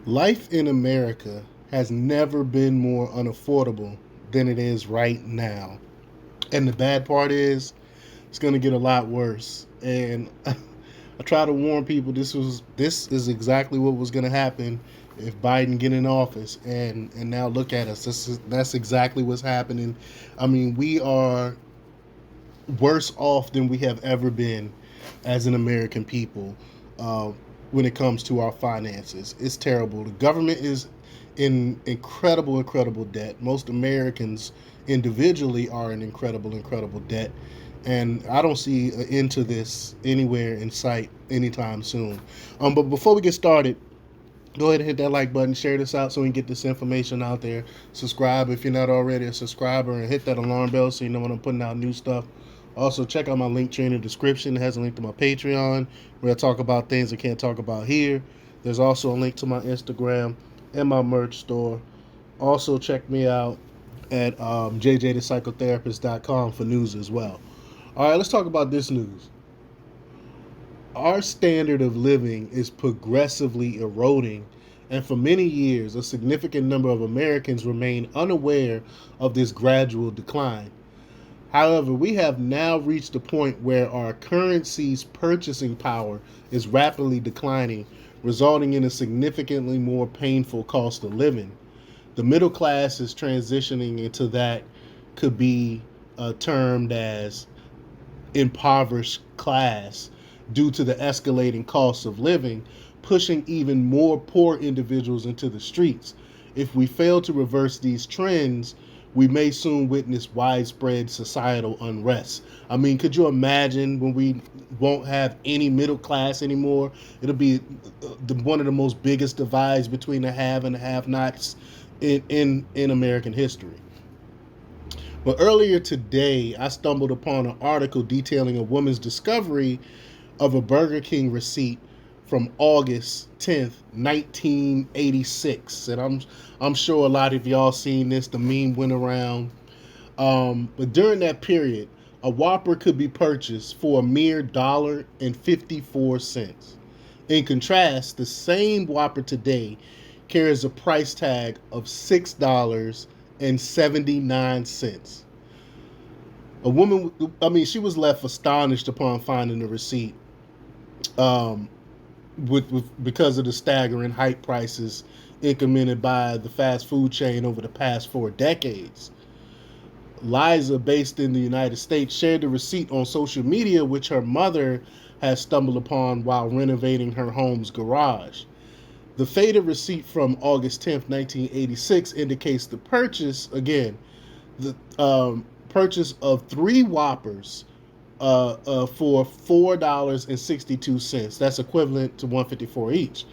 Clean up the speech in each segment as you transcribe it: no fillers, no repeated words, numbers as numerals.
Life in America has never been more unaffordable than it is right now. And the bad part is, it's going to get a lot worse. And I try to warn people this is exactly what was going to happen if Biden get in office. And now look at us. That's exactly what's happening. I mean, we are worse off than we have ever been as an American people uh, when it comes to our finances. It's terrible. The government is in incredible debt. Most Americans individually are in incredible debt. And I don't see an end to this anywhere in sight anytime soon. But before we get started, go ahead and hit that like button, share this out so we can get this information out there. Subscribe if you're not already a subscriber, and hit that alarm bell so you know when I'm putting out new stuff. Also, check out my link tree in the description. It has a link to my Patreon where I talk about things I can't talk about here. There's also a link to my Instagram and my merch store. Also, check me out at jjthepsychotherapist.com for news as well. All right, let's talk about this news. Our standard of living is progressively eroding, and for many years, a significant number of Americans remain unaware of this gradual decline. However, we have now reached a point where our currency's purchasing power is rapidly declining, resulting in a significantly more painful cost of living. The middle class is transitioning into that could be termed as impoverished class due to the escalating costs of living, pushing even more poor individuals into the streets. If we fail to reverse these trends, we may soon witness widespread societal unrest. I mean, could you imagine when we won't have any middle class anymore? It'll be one of the most biggest divides between the have and the have-nots in American history. But earlier today, I stumbled upon an article detailing a woman's discovery of a Burger King receipt from August 10th, 1986. And I'm sure a lot of y'all seen this. The meme went around. But during that period, a Whopper could be purchased for a mere $1.54. In contrast, the same Whopper today carries a price tag of $6.79. A woman, I mean, she was left astonished upon finding the receipt, um, because of the staggering hike prices incremented by the fast food chain over the past 4 decades. Liza, based in the United States, shared the receipt on social media, which her mother has stumbled upon while renovating her home's garage. The faded receipt from August 10th, 1986 indicates the purchase, again, the purchase of three Whoppers for $4.62. That's equivalent to 154 each.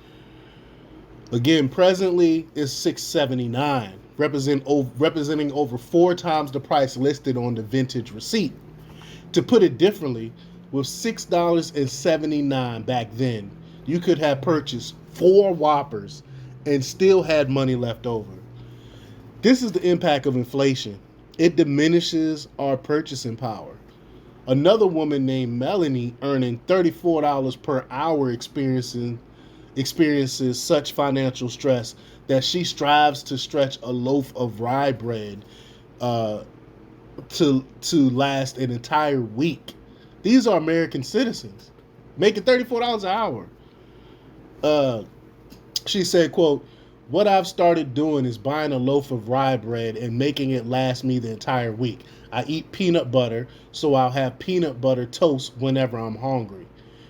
Again, presently is 679, representing over four times the price listed on the vintage receipt. To put it differently, with $6.79 back then, you could have purchased four Whoppers and still had money left over. This is the impact of inflation. It diminishes our purchasing power. Another woman named Melanie, earning $34 per hour, experiences such financial stress that she strives to stretch a loaf of rye bread uh, to last an entire week. These are American citizens making $34 an hour. Uh, she said, "quote What I've started doing is buying a loaf of rye bread and making it last me the entire week. I eat peanut butter, so I'll have peanut butter toast whenever I'm hungry.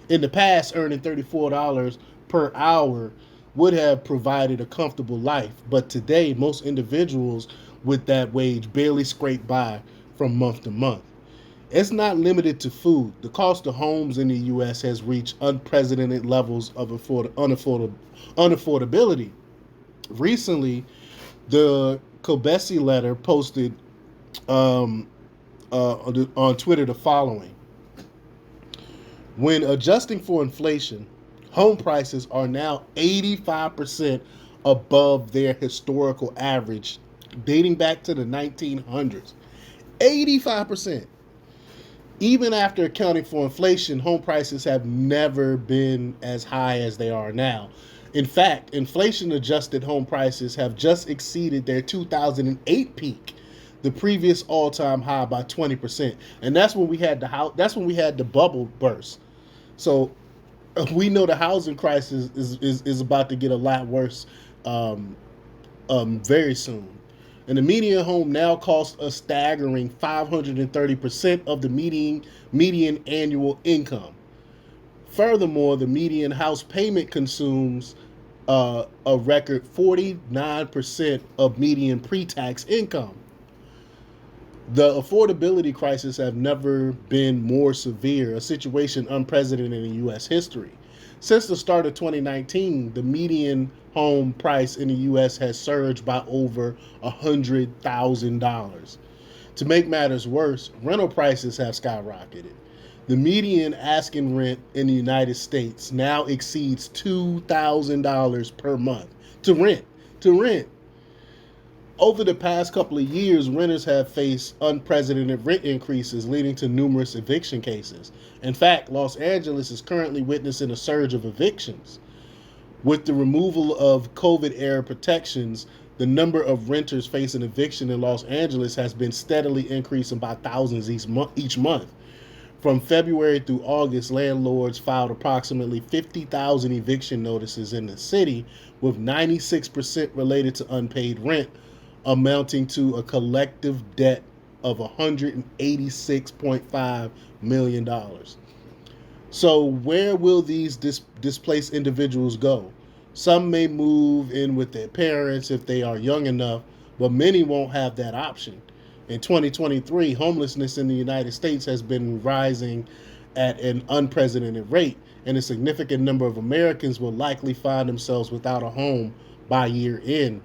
In the past, earning $34 per hour would have provided a comfortable life, but today, most individuals with that wage barely scrape by from month to month. It's not limited to food. The cost of homes in the U.S. has reached unprecedented levels of unaffordability. Recently, the Kobesi letter posted um, on Twitter the following: when adjusting for inflation, home prices are now 85% above their historical average dating back to the 1900s. 85%. Even after accounting for inflation, home prices have never been as high as they are now. In fact, inflation adjusted home prices have just exceeded their 2008 peak, the previous all-time high by 20%. And that's when we had the house that's when we had the bubble burst. So we know the housing crisis is about to get a lot worse um, very soon. And the median home now costs a staggering 530% of the median annual income. Furthermore, the median house payment consumes a record 49% of median pre-tax income. The affordability crisis have never been more severe, a situation unprecedented in U.S. history. Since the start of 2019, the median home price in the U.S. has surged by over $100,000. To make matters worse, rental prices have skyrocketed. The median asking rent in the United States now exceeds $2,000 per month to rent. To rent. Over the past couple of years, renters have faced unprecedented rent increases, leading to numerous eviction cases. In fact, Los Angeles is currently witnessing a surge of evictions. With the removal of COVID era protections, the number of renters facing eviction in Los Angeles has been steadily increasing by thousands each month. From February through August, landlords filed approximately 50,000 eviction notices in the city, with 96% related to unpaid rent, amounting to a collective debt of $186.5 million dollars. So, where will these displaced individuals go? Some may move in with their parents if they are young enough, but many won't have that option. In 2023, homelessness in the United States has been rising at an unprecedented rate, and a significant number of Americans will likely find themselves without a home by year end.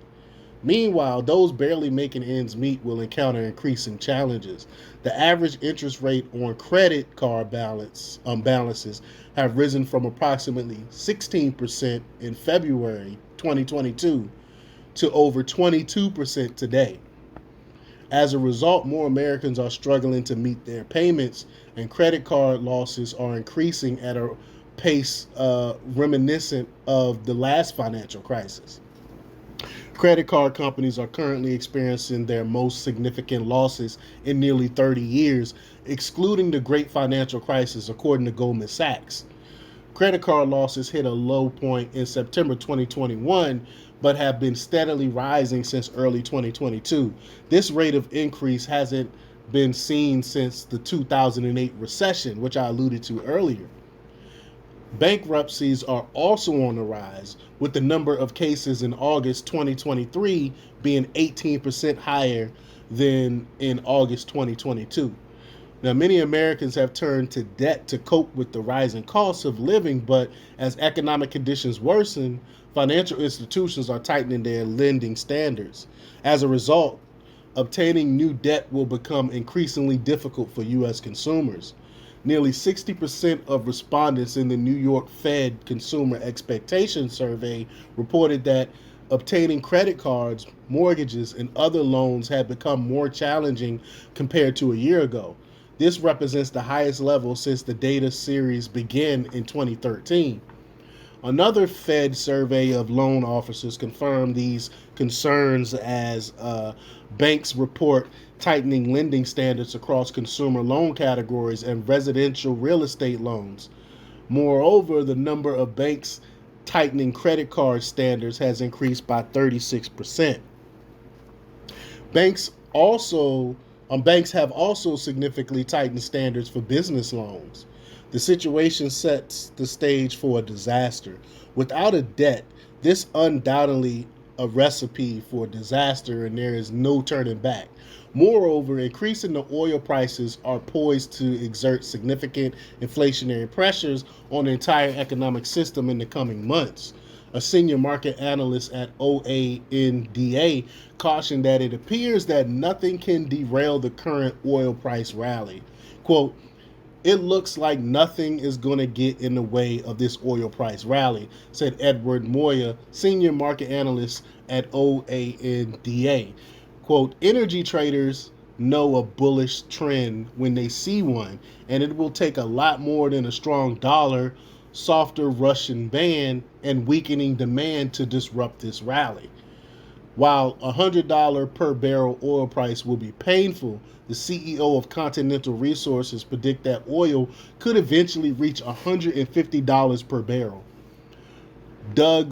Meanwhile, those barely making ends meet will encounter increasing challenges. The average interest rate on credit card balances have risen from approximately 16% in February 2022 to over 22% today. As a result, more Americans are struggling to meet their payments, and credit card losses are increasing at a pace reminiscent of the last financial crisis. Credit card companies are currently experiencing their most significant losses in nearly 30 years, excluding the great financial crisis, according to Goldman Sachs. Credit card losses hit a low point in September 2021, but have been steadily rising since early 2022. This rate of increase hasn't been seen since the 2008 recession, which I alluded to earlier. Bankruptcies are also on the rise, with the number of cases in August 2023 being 18% higher than in August 2022. Now, many Americans have turned to debt to cope with the rising costs of living, but as economic conditions worsen, financial institutions are tightening their lending standards. As a result, obtaining new debt will become increasingly difficult for U.S. consumers. Nearly 60% of respondents in the New York Fed Consumer Expectation Survey reported that obtaining credit cards, mortgages, and other loans had become more challenging compared to a year ago. This represents the highest level since the data series began in 2013. Another Fed survey of loan officers confirmed these concerns as banks report tightening lending standards across consumer loan categories and residential real estate loans. Moreover, the number of banks tightening credit card standards has increased by 36%. Banks also Banks have also significantly tightened standards for business loans. The situation sets the stage for a disaster. Without a debt, this undoubtedly a recipe for disaster, and there is no turning back. Moreover, increasing the oil prices are poised to exert significant inflationary pressures on the entire economic system in the coming months. A senior market analyst at OANDA cautioned that it appears that nothing can derail the current oil price rally. Quote, it looks like nothing is going to get in the way of this oil price rally, said Edward Moya, senior market analyst at OANDA. Quote, energy traders know a bullish trend when they see one, and it will take a lot more than a strong dollar softer Russian ban, and weakening demand to disrupt this rally. While $100 per barrel oil price will be painful, the CEO of Continental Resources predict that oil could eventually reach $150 per barrel. Doug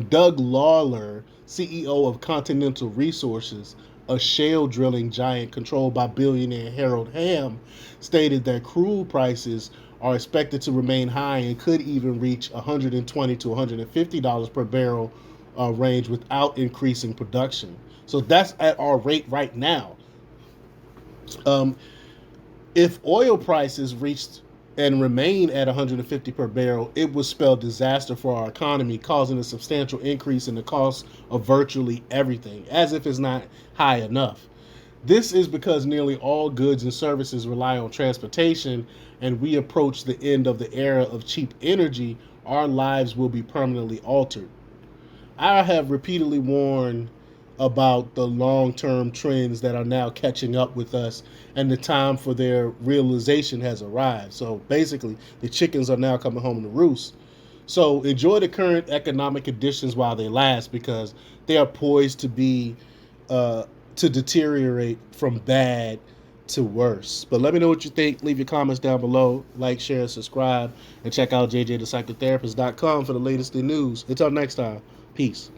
Doug Lawler, CEO of Continental Resources, a shale drilling giant controlled by billionaire Harold Hamm, stated that crude prices are expected to remain high and could even reach $120 to $150 per barrel range without increasing production. So that's at our rate right now. Um, if oil prices reached and remain at 150 per barrel, it would spell disaster for our economy, causing a substantial increase in the cost of virtually everything, as if it's not high enough. This is because nearly all goods and services rely on transportation, and we approach the end of the era of cheap energy. Our lives will be permanently altered. I have repeatedly warned about the long term trends that are now catching up with us, and the time for their realization has arrived. So basically, the chickens are now coming home to roost. So enjoy the current economic conditions while they last, because they are poised uh, to deteriorate from bad to worse. But let me know what you think. Leave your comments down below. Like, share, subscribe, and check out jjthepsychotherapist.com for the latest in news. Until next time, peace.